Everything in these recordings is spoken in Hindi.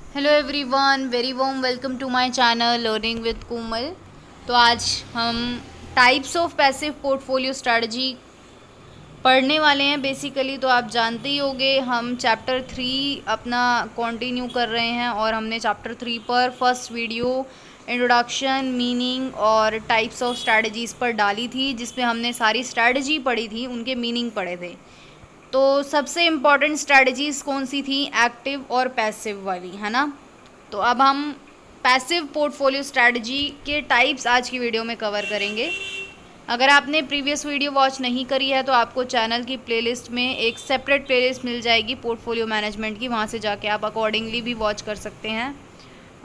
Hello everyone, very warm welcome to my channel learning with Komal. तो आज हम types of passive portfolio strategy पढ़ने वाले हैं। बेसिकली तो आप जानते ही होंगे, हम चैप्टर 3 अपना कंटिन्यू कर रहे हैं और हमने चैप्टर 3 पर फर्स्ट वीडियो इंट्रोडक्शन, मीनिंग और टाइप्स ऑफ स्ट्रैटेजीज़ पर डाली थी, जिसमें हमने सारी स्ट्रैटेजी पढ़ी थी, उनके मीनिंग पढ़े थे। तो सबसे इम्पॉर्टेंट स्ट्रैटेजीज़ कौन सी थी? एक्टिव और पैसिव वाली, है ना। तो अब हम पैसिव पोर्टफोलियो स्ट्रैटेजी के टाइप्स आज की वीडियो में कवर करेंगे। अगर आपने प्रीवियस वीडियो वॉच नहीं करी है तो आपको चैनल की प्लेलिस्ट में एक सेपरेट प्लेलिस्ट मिल जाएगी पोर्टफोलियो मैनेजमेंट की, वहाँ से जाके आप अकॉर्डिंगली भी वॉच कर सकते हैं।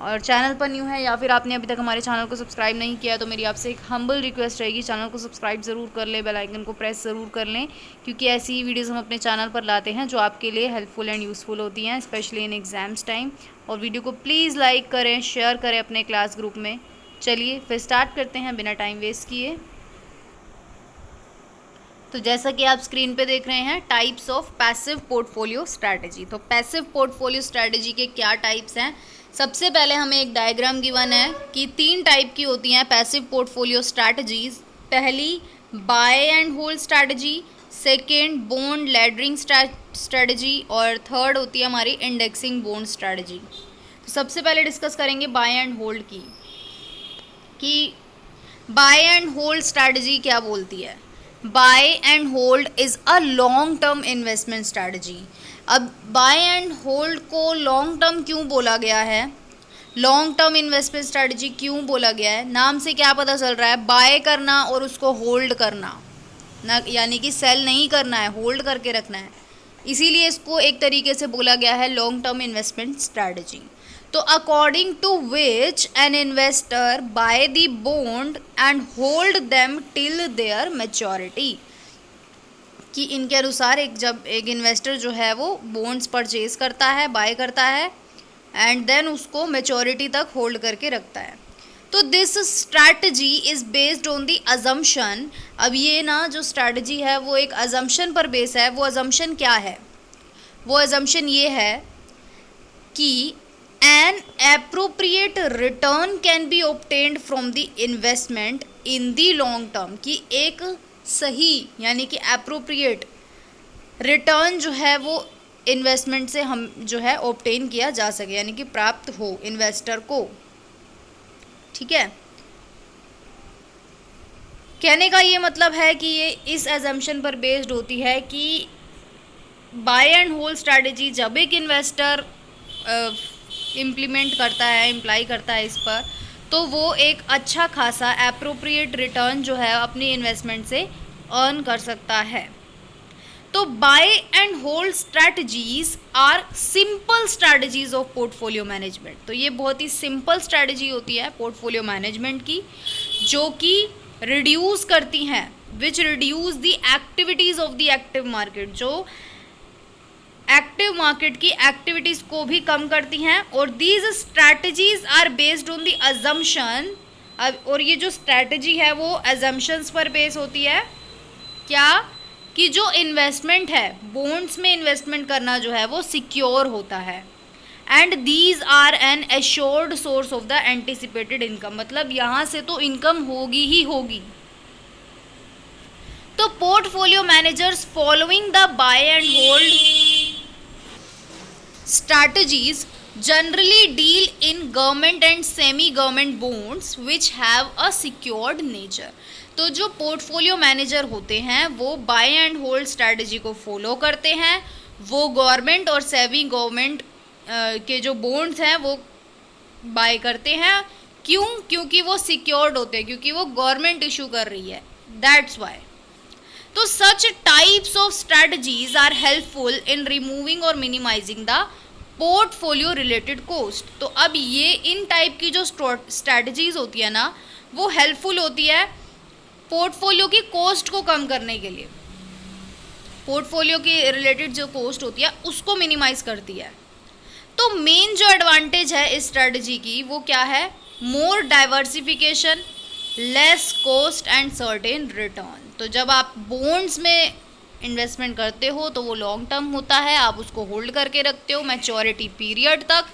और चैनल पर न्यू है या फिर आपने अभी तक हमारे चैनल को सब्सक्राइब नहीं किया तो मेरी आपसे एक हम्बल रिक्वेस्ट रहेगी, चैनल को सब्सक्राइब ज़रूर कर लें, बेल आइकन को प्रेस ज़रूर कर लें, क्योंकि ऐसी ही वीडियोस हम अपने चैनल पर लाते हैं जो आपके लिए हेल्पफुल एंड यूज़फुल होती हैं, स्पेशली इन एग्ज़ाम्स टाइम। और वीडियो को प्लीज़ लाइक करें, शेयर करें अपने क्लास ग्रुप में। चलिए फिर स्टार्ट करते हैं बिना टाइम वेस्ट किए। तो जैसा कि आप स्क्रीन पे देख रहे हैं, types of passive portfolio strategy. तो पैसिव पोर्टफोलियो स्ट्रैटेजी के क्या टाइप्स हैं? सबसे पहले हमें एक डायग्राम गिवन है कि 3 टाइप की होती हैं पैसिव पोर्टफोलियो स्ट्रैटेजीज। पहली buy and hold strategy, second bond laddering strategy और थर्ड होती है हमारी इंडेक्सिंग बॉन्ड स्ट्रैटेजी। तो सबसे पहले डिस्कस करेंगे बाय एंड होल्ड की, कि बाय एंड होल्ड स्ट्रैटेजी क्या बोलती है। Buy and hold is a long term investment strategy. अब बाय एंड होल्ड को लॉन्ग टर्म क्यों बोला गया है, लॉन्ग टर्म इन्वेस्टमेंट स्ट्रैटेजी क्यों बोला गया है? नाम से क्या पता चल रहा है, बाय करना और उसको होल्ड करना ना, यानी कि सेल नहीं करना है, होल्ड करके रखना है, इसीलिए इसको एक तरीके से बोला गया है लॉन्ग टर्म इन्वेस्टमेंट स्ट्रैटेजी। तो according to which an investor buy the bond and hold them till their maturity, कि इनके अनुसार जब एक इन्वेस्टर जो है वो बॉन्ड्स परचेज करता है, बाय करता है एंड देन उसको मैच्योरिटी तक होल्ड करके रखता है। तो this strategy is based on the assumption. अब ये ना जो स्ट्रैटेजी है वो एक अजम्पशन पर बेस है। वो अजम्पशन क्या है? वो अजम्पशन ये है कि an appropriate return can be obtained from the investment in the long term, कि एक सही यानी कि appropriate रिटर्न जो है वो इन्वेस्टमेंट से हम जो है ऑब्टेन किया जा सके, यानी कि प्राप्त हो इन्वेस्टर को। ठीक है, कहने का ये मतलब है कि ये इस एजम्पशन पर बेस्ड होती है कि बाय एंड होल्ड स्ट्रैटेजी जब एक इन्वेस्टर इम्प्लीमेंट करता है, इम्प्लाई करता है इस पर, तो वो एक अच्छा खासा एप्रोप्रिएट रिटर्न जो है अपनी इन्वेस्टमेंट से अर्न कर सकता है। तो buy and hold strategies are simple strategies of portfolio management. तो ये बहुत ही सिंपल स्ट्रैटेजी होती है पोर्टफोलियो मैनेजमेंट की, जो कि रिड्यूस करती हैं, which reduce the activities of the active market, जो एक्टिव मार्केट की एक्टिविटीज़ को भी कम करती हैं। और these strategies are based on the assumption. और ये जो स्ट्रैटेजी है वो अजम्पशंस पर बेस होती है, क्या कि जो इन्वेस्टमेंट है, बॉन्ड्स में इन्वेस्टमेंट करना जो है वो सिक्योर होता है, and these are an assured source of the anticipated income, मतलब यहाँ से तो इनकम होगी ही होगी। तो portfolio managers following the buy and hold strategies generally deal in government and semi government bonds which have a secured nature। तो जो पोर्टफोलियो मैनेजर होते हैं वो बाय एंड होल्ड स्ट्रैटेजी को फॉलो करते हैं। वो गवर्नमेंट और सेमी गवर्नमेंट के जो बॉन्ड्स हैं वो बाय करते हैं। क्यों? क्योंकि वो सिक्योर्ड होते हैं, क्योंकि वो गवर्नमेंट इशू कर रही है, दैट्स वाई। तो such types of strategies are helpful in removing और minimising the portfolio related cost. तो अब ये इन टाइप की जो स्ट्रैटेजीज होती है ना, वो हेल्पफुल होती है पोर्टफोलियो की कॉस्ट को कम करने के लिए। पोर्टफोलियो की रिलेटेड जो कॉस्ट होती है उसको मिनिमाइज करती है। तो मेन जो एडवांटेज है इस स्ट्रैटेजी की वो क्या है? More diversification, less cost and certain return. तो जब आप बॉन्ड्स में इन्वेस्टमेंट करते हो तो वो लॉन्ग टर्म होता है, आप उसको होल्ड करके रखते हो मैच्योरिटी पीरियड तक,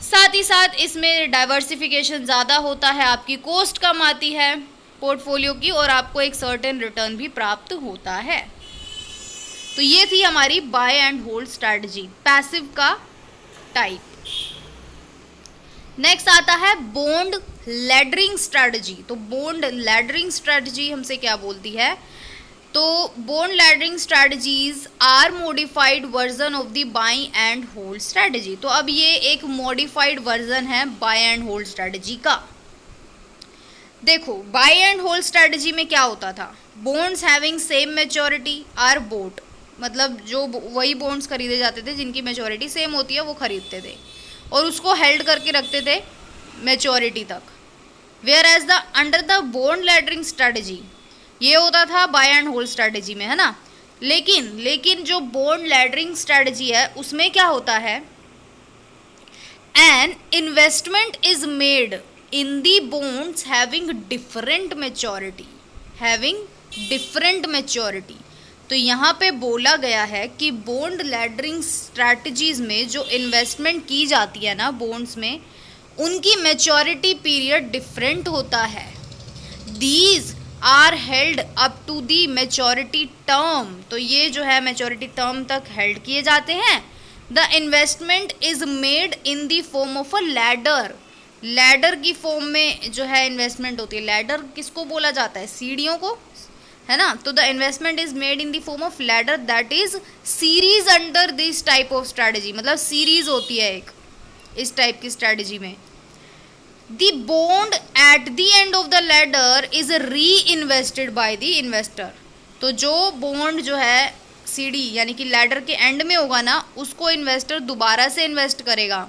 साथ ही साथ इसमें डाइवर्सिफिकेशन ज़्यादा होता है, आपकी कॉस्ट कम आती है पोर्टफोलियो की, और आपको एक सर्टेन रिटर्न भी प्राप्त होता है। तो ये थी हमारी buy and hold strategy, passive का टाइप। नेक्स्ट आता है बॉन्ड लैडरिंग स्ट्रैटेजी। तो बॉन्ड लैडरिंग स्ट्रैटेजी हमसे क्या बोलती है? तो bond laddering strategies are modified version of the buy and hold strategy. तो अब ये एक मॉडिफाइड वर्जन है बाय एंड होल्ड स्ट्रैटेजी का। देखो, बाय एंड होल्ड स्ट्रैटेजी में क्या होता था? Bonds having same maturity are bought, मतलब जो वही बॉन्ड्स खरीदे जाते थे जिनकी मैच्योरिटी सेम होती है वो खरीदते थे और उसको हेल्ड करके रखते थे मैच्योरिटी तक। Whereas the under the bond laddering strategy, ये होता था बाय एंड होल्ड स्ट्रैटेजी में, है ना। लेकिन जो बॉन्ड लैडरिंग स्ट्रैटेजी है उसमें क्या होता है? An investment is made in the bonds having different maturity. तो यहाँ पे बोला गया है कि बॉन्ड लैडरिंग स्ट्रैटेजीज में जो इन्वेस्टमेंट की जाती है ना बॉन्ड्स में, उनकी मैच्योरिटी पीरियड डिफरेंट होता है। These are held up to the maturity term, तो ये जो है मैच्योरिटी टर्म तक हेल्ड किए जाते हैं। The investment is made in the form of a ladder की फॉर्म में जो है इन्वेस्टमेंट होती है। लैडर किसको बोला जाता है? सीढ़ियों को, है ना। तो the investment is made in the form of ladder that is series under this type of strategy, मतलब सीरीज होती है एक इस टाइप की स्ट्रैटेजी में। The bond at the end of the ladder is री इन्वेस्टेड बाय द इन्वेस्टर। तो जो बॉन्ड जो है सीढ़ी यानी कि लैडर के एंड में होगा ना, उसको इन्वेस्टर दोबारा से इन्वेस्ट करेगा।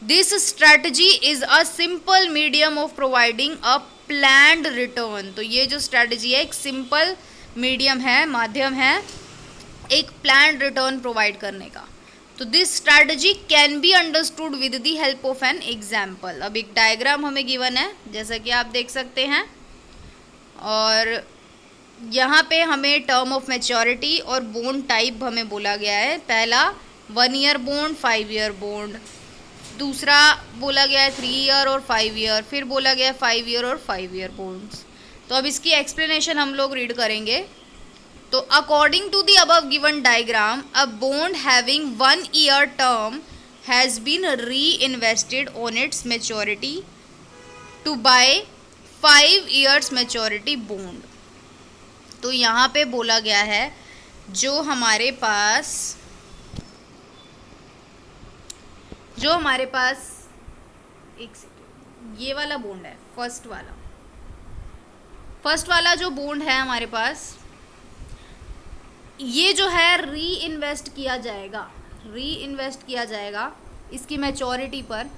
This strategy is a simple medium of providing a planned return. तो ये जो स्ट्रैटेजी है एक सिंपल मीडियम है, माध्यम है एक प्लान्ड रिटर्न प्रोवाइड करने का। तो this strategy can be understood with the help of an example. अब एक डायग्राम हमें गिवन है जैसा कि आप देख सकते हैं, और यहाँ पे हमें टर्म ऑफ मैच्योरिटी और बॉन्ड टाइप हमें बोला गया है। पहला 1 ईयर बॉन्ड, 5 ईयर बॉन्ड, दूसरा बोला गया है 3 ईयर और 5 ईयर, फिर बोला गया है 5 ईयर और 5 ईयर बॉन्ड्स। तो अब इसकी एक्सप्लेनेशन हम लोग रीड करेंगे। तो according to the above given diagram, a bond having 1 year term has been reinvested on its maturity to buy 5 years maturity bond. तो यहाँ पे बोला गया है जो हमारे पास एक सेकेंड, ये वाला बॉन्ड है, फर्स्ट वाला जो बॉन्ड है हमारे पास, ये जो है री इन्वेस्ट किया जाएगा इसकी मैच्योरिटी पर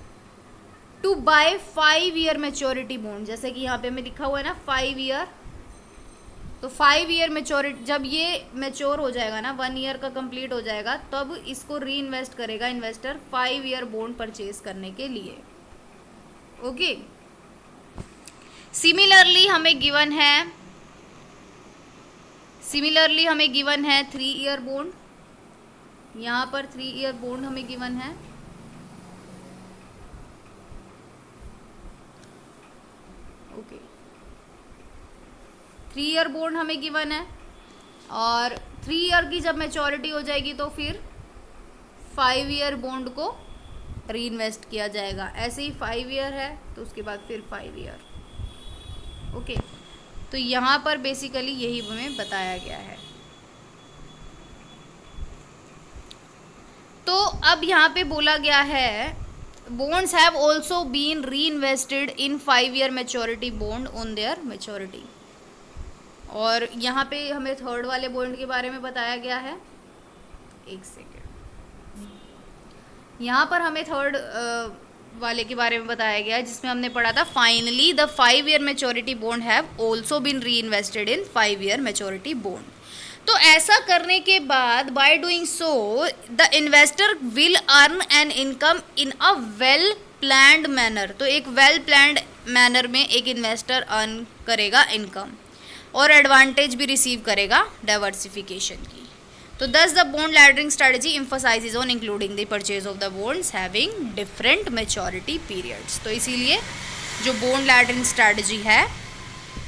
to buy 5 year maturity bond. जैसे कि यहाँ पे हमें लिखा हुआ है ना 5 ईयर, तो 5 ईयर मैच्योरिटी, जब ये मैच्योर हो जाएगा ना 1 ईयर का कंप्लीट हो जाएगा, तब इसको री इन्वेस्ट करेगा इन्वेस्टर 5 ईयर बॉन्ड परचेज करने के लिए। ओके, सिमिलरली हमें गिवन है 3 ईयर बॉन्ड। यहाँ पर 3 ईयर बॉन्ड हमें गिवन है। ओके, 3 ईयर बॉन्ड हमें गिवन है, और 3 ईयर की जब मैच्योरिटी हो जाएगी तो फिर 5 ईयर बॉन्ड को री इन्वेस्ट किया जाएगा। ऐसे ही 5 ईयर है तो उसके बाद फिर 5 ईयर। ओके, तो यहाँ पर बेसिकली यही हमें बताया गया है। तो अब यहाँ पे बोला गया है bonds have also been reinvested in 5 year maturity bond on their maturity। और यहाँ पे हमें थर्ड वाले बॉन्ड के बारे में बताया गया है। एक सेकेंड, यहाँ पर हमें थर्ड वाले के बारे में बताया गया है जिसमें हमने पढ़ा था finally the 5 year maturity bond have also been reinvested in 5 year maturity bond. तो ऐसा करने के बाद by doing so the investor will earn an income in a well planned manner. तो एक वेल प्लान्ड मैनर में एक इन्वेस्टर अर्न करेगा इनकम और एडवांटेज भी रिसीव करेगा डाइवर्सिफिकेशन की। तो thus the bond laddering strategy emphasises on including the purchase of the bonds having different maturity periods. तो इसीलिए जो बॉन्ड लैडरिंग स्ट्रैटेजी है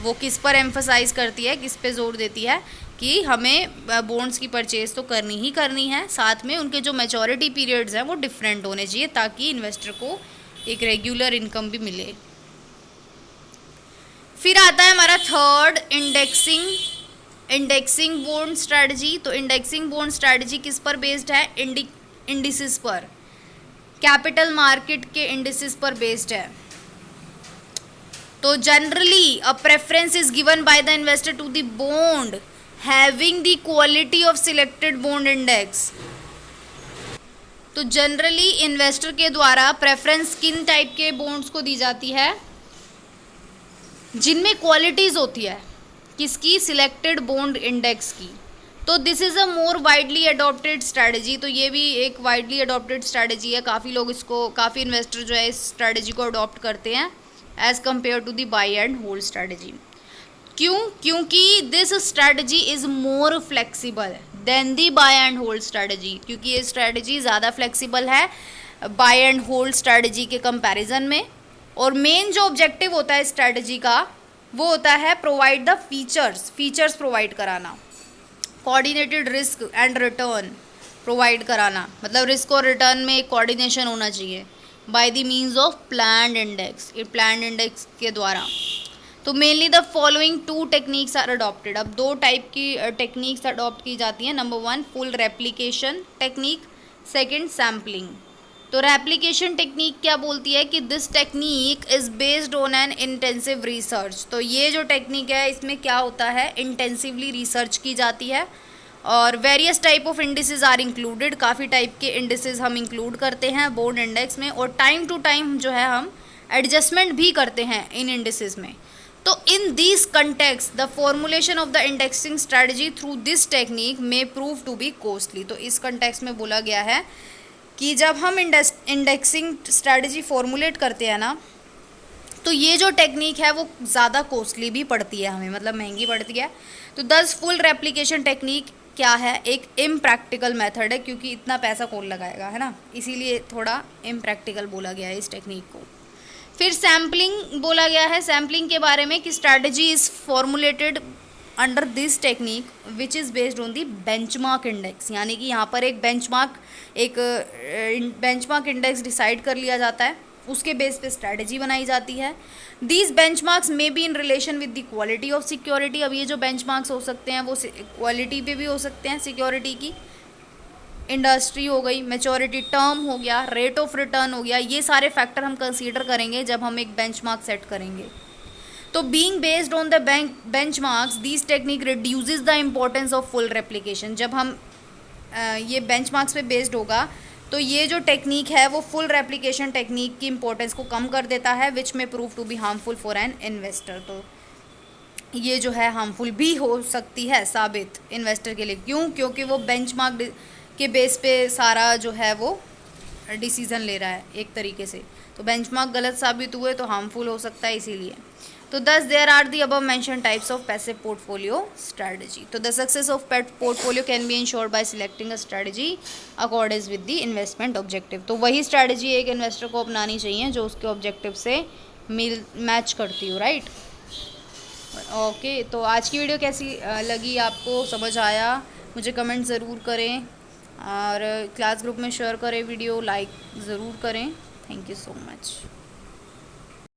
वो किस पर एम्फसाइज करती है, किस पे जोर देती है कि हमें बॉन्ड्स की परचेज तो करनी ही करनी है, साथ में उनके जो मैच्योरिटी पीरियड्स हैं वो डिफरेंट होने चाहिए ताकि इन्वेस्टर को एक रेगुलर इनकम भी मिले। फिर आता है हमारा थर्ड, इंडेक्सिंग बॉन्ड स्ट्रैटेजी। तो इंडेक्सिंग बॉन्ड स्ट्रैटेजी किस पर बेस्ड है? इंडिसेस पर, कैपिटल मार्केट के इंडिसेस पर बेस्ड है। तो generally a preference is given by the investor to the bond having the quality of selected bond index. तो जनरली इन्वेस्टर के द्वारा प्रेफरेंस किन टाइप के बॉन्ड्स को दी जाती है? जिनमें क्वालिटीज होती है किसकी? सिलेक्टेड बॉन्ड इंडेक्स की। तो this is a more widely adopted strategy. तो ये भी एक वाइडली अडॉप्टेड स्ट्रैटेजी है, काफ़ी लोग इसको, काफ़ी इन्वेस्टर जो है इस स्ट्रैटेजी को अडॉप्ट करते हैं as compare to the buy and hold strategy. क्यों? क्योंकि this strategy is more flexible than the buy and hold strategy, क्योंकि ये स्ट्रैटेजी ज़्यादा फ्लेक्सिबल है बाय एंड होल्ड स्ट्रैटेजी के कंपैरिजन में। और मेन जो ऑब्जेक्टिव होता है स्ट्रैटेजी का वो होता है प्रोवाइड द फीचर्स प्रोवाइड कराना, coordinated risk and return provide कराना, मतलब रिस्क और रिटर्न में एक कोऑर्डिनेशन होना चाहिए by the means of planned index, ये प्लान्ड इंडेक्स के द्वारा। तो mainly the following two techniques are adopted. अब दो टाइप की टेक्निक्स अडॉप्ट की जाती हैं। Number 1 full replication technique, second sampling. तो रेप्लिकेशन टेक्निक क्या बोलती है कि this technique is based on an intensive research. तो ये जो टेक्निक है इसमें क्या होता है, इंटेंसिवली रिसर्च की जाती है और various type of indices are included, काफ़ी टाइप के इंडिसेस हम इंक्लूड करते हैं बॉन्ड इंडेक्स में और टाइम टू टाइम जो है हम एडजस्टमेंट भी करते हैं इन इंडिसेस में। तो in this context the formulation of the indexing strategy through this technique may prove to be costly. तो इस कंटेक्स्ट में बोला गया है कि जब हम इंडेक्सिंग स्ट्रैटेजी फॉर्मुलेट करते हैं ना, तो ये जो टेक्निक है वो ज़्यादा कॉस्टली भी पड़ती है हमें, मतलब महंगी पड़ती है। तो 10 फुल रेप्लिकेशन टेक्निक क्या है? एक इम्प्रैक्टिकल मेथड है, क्योंकि इतना पैसा कौन लगाएगा, है ना, इसीलिए थोड़ा इम्प्रैक्टिकल बोला गया है इस टेक्निक को। फिर सैम्पलिंग बोला गया है, सैम्पलिंग के बारे में कि strategy is formulated under this technique which is based on the benchmark index, यानी कि यहाँ पर एक बेंचमार्क इंडेक्स डिसाइड कर लिया जाता है, उसके बेस पे स्ट्रैटेजी बनाई जाती है। These benchmarks may be in relation with the quality of security. अब ये जो बेंचमार्क्स हो सकते हैं वो क्वालिटी पे भी हो सकते हैं, सिक्योरिटी की, इंडस्ट्री हो गई, मैच्योरिटी टर्म हो गया, रेट ऑफ रिटर्न हो गया, ये सारे फैक्टर हम कंसीडर करेंगे जब हम एक बेंचमार्क सेट करेंगे। तो being based on the benchmarks this technique reduces the importance of full replication. जब हम ये बेंचमार्क्स पे बेस्ड होगा तो ये जो टेक्निक है वो फुल रेप्लिकेशन टेक्निक की इंपॉर्टेंस को कम कर देता है, which may prove to be harmful for an investor. तो ये जो है हार्मफुल भी हो सकती है साबित इन्वेस्टर के लिए। क्यों? क्योंकि वो बेंचमार्क के बेस पे सारा जो है वो डिसीज़न ले रहा है एक तरीके से, तो बेंचमार्क गलत साबित हुए तो हार्मफुल हो सकता है इसीलिए। तो thus there are the above mention types of passive portfolio strategy. तो the success of portfolio can be ensured by selecting a strategy according with the investment objective. तो वही स्ट्रैटेजी एक इन्वेस्टर को अपनानी चाहिए जो उसके ऑब्जेक्टिव से मैच करती हो, राइट। ओके, तो आज की वीडियो कैसी लगी आपको, समझ आया? मुझे कमेंट ज़रूर करें और क्लास ग्रुप में शेयर करें, वीडियो लाइक ज़रूर करें। Thank you so much.